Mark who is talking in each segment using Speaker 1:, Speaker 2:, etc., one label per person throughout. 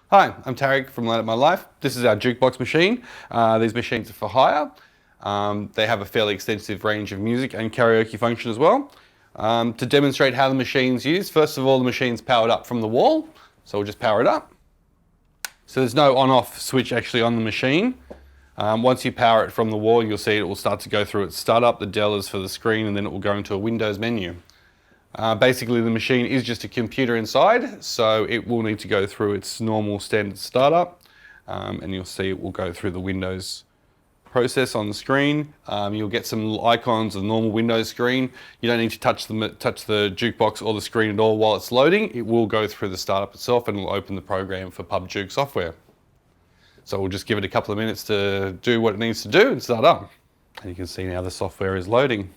Speaker 1: Hi, I'm Tarek from Light Up My Life. This is our jukebox machine. These machines are for hire. They have a fairly extensive range of music and karaoke function as well. To demonstrate how the machine's used, first of all, the machine's powered up from the wall. So we'll just power it up. So there's no on-off switch actually on the machine. Once you power it from the wall, you'll see it will start to go through its startup. The Dell is for the screen, and then it will go into a Windows menu. Basically, the machine is just a computer inside, so it will need to go through its normal standard startup, and you'll see it will go through the Windows process on the screen. You'll get some icons of the normal Windows screen. You don't need to touch the jukebox or the screen at all while it's loading. It will go through the startup itself and it'll open the program for PubJuke software. So we'll just give it a couple of minutes to do what it needs to do and start up. And you can see now the software is loading.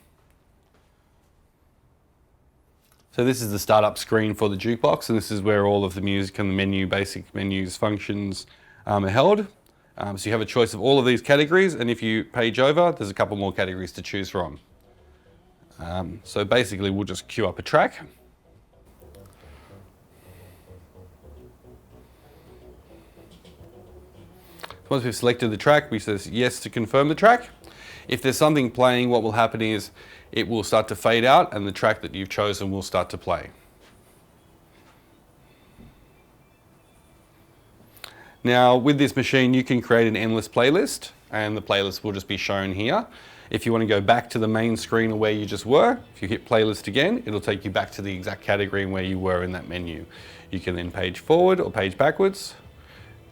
Speaker 1: So this is the startup screen for the jukebox, and this is where all of the music and the basic menus, functions are held. So you have a choice of all of these categories, and if you page over, there's a couple more categories to choose from. So basically, we'll just queue up a track. Once we've selected the track, we say yes to confirm the track. If there's something playing, what will happen is it will start to fade out and the track that you've chosen will start to play. Now, with this machine, you can create an endless playlist, and the playlist will just be shown here. If you want to go back to the main screen of where you just were, if you hit playlist again, it'll take you back to the exact category where you were in that menu. You can then page forward or page backwards,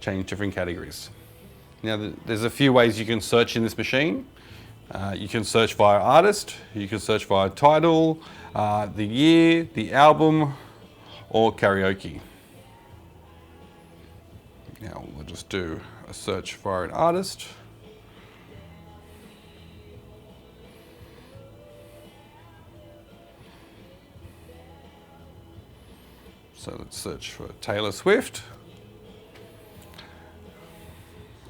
Speaker 1: change different categories. Now, there's a few ways you can search in this machine. You can search via artist, you can search via title, the year, the album, or karaoke. Now we'll just do a search via an artist. So let's search for Taylor Swift.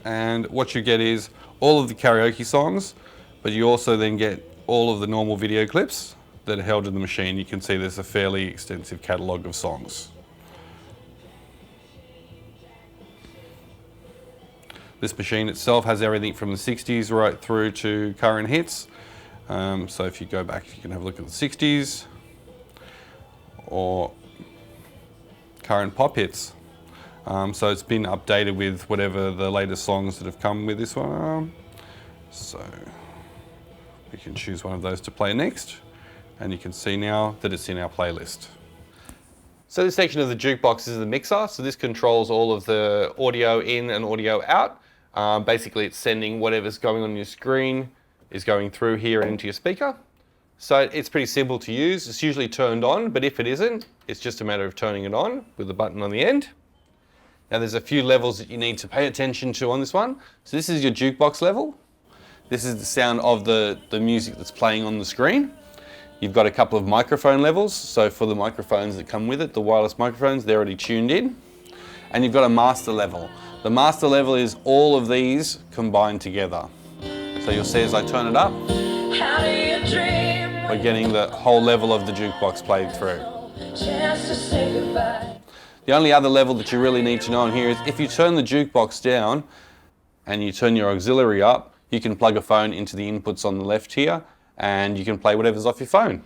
Speaker 1: And what you get is all of the karaoke songs, but you also then get all of the normal video clips that are held in the machine. You can see there's a fairly extensive catalogue of songs. This machine itself has everything from the 60s right through to current hits. So if you go back, you can have a look at the 60s or current pop hits. So it's been updated with whatever the latest songs that have come with this one are. So we can choose one of those to play next, and you can see now that it's in our playlist. So this section of the jukebox is the mixer. So this controls all of the audio in and audio out. Basically, it's sending whatever's going on your screen is going through here and into your speaker. So it's pretty simple to use. It's usually turned on, but if it isn't, it's just a matter of turning it on with the button on the end. Now there's a few levels that you need to pay attention to on this one. So this is your jukebox level. This is the sound of the music that's playing on the screen. You've got a couple of microphone levels. So for the microphones that come with it, the wireless microphones, they're already tuned in. And you've got a master level. The master level is all of these combined together. So you'll see as I turn it up, we're getting the whole level of the jukebox played through. The only other level that you really need to know on here is if you turn the jukebox down and you turn your auxiliary up, you can plug a phone into the inputs on the left here and you can play whatever's off your phone.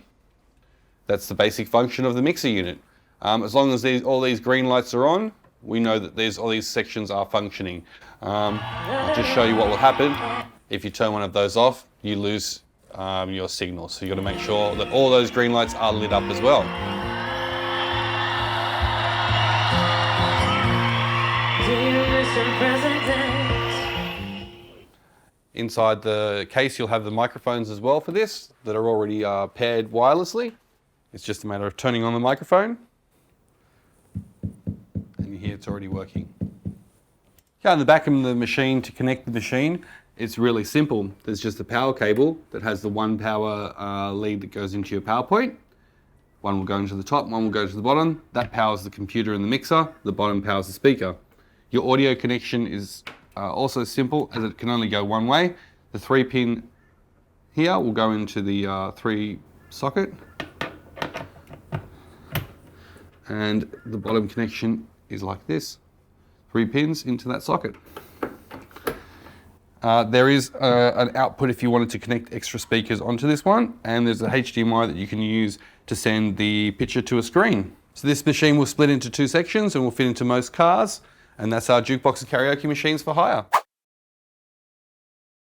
Speaker 1: That's the basic function of the mixer unit. As long as all these green lights are on, we know that all these sections are functioning. I'll just show you what will happen. If you turn one of those off, you lose your signal. So you've got to make sure that all those green lights are lit up as well. Inside the case, you'll have the microphones as well for this that are already paired wirelessly. It's just a matter of turning on the microphone. And you hear it's already working. On the back of the machine, to connect the machine, it's really simple. There's just a power cable that has the one power lead that goes into your PowerPoint. One will go into the top, one will go to the bottom. That powers the computer and the mixer. The bottom powers the speaker. Your audio connection is also simple, as it can only go one way. The 3-pin here will go into the 3 socket. And the bottom connection is like this. 3 pins into that socket. There is an output if you wanted to connect extra speakers onto this one, and there's a HDMI that you can use to send the picture to a screen. So this machine will split into 2 sections and will fit into most cars, and that's our Jukebox and Karaoke machines for hire.